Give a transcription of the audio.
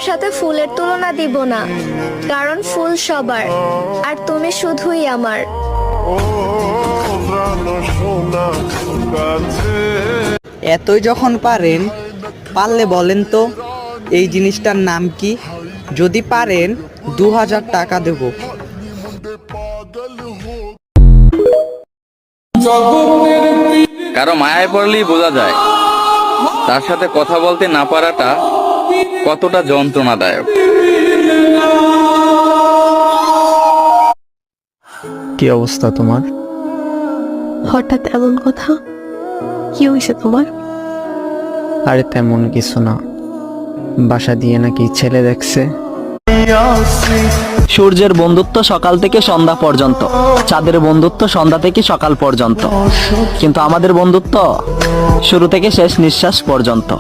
তোমার সাথে ফুলের তুলনা দিব না, কারণ ফুল সবার আর তুমি শুধুই আমার। এতই যখন পারেন, পারলে বলেন তো এই জিনিসটার নাম কি? যদি পারেন 2000 টাকা দেব। কারো মায়ায় পড়লেই বোঝা যায় তার সাথে কথা বলতে না পারাটা কতটা যন্ত্রণাদায়ক। কি অবস্থা তোমার? হঠাৎ এমন কথা, কি হয়েছে তোমার? আরে তেমন কিছু না, বাসা দিয়ে নাকি ছেলে দেখছে। সূর্যের বন্ধুত্ব সকাল থেকে সন্ধ্যা পর্যন্ত, চাঁদের বন্ধুত্ব সন্ধ্যা থেকে সকাল পর্যন্ত, কিন্তু আমাদের বন্ধুত্ব শুরু থেকে শেষ নিঃশ্বাস পর্যন্ত।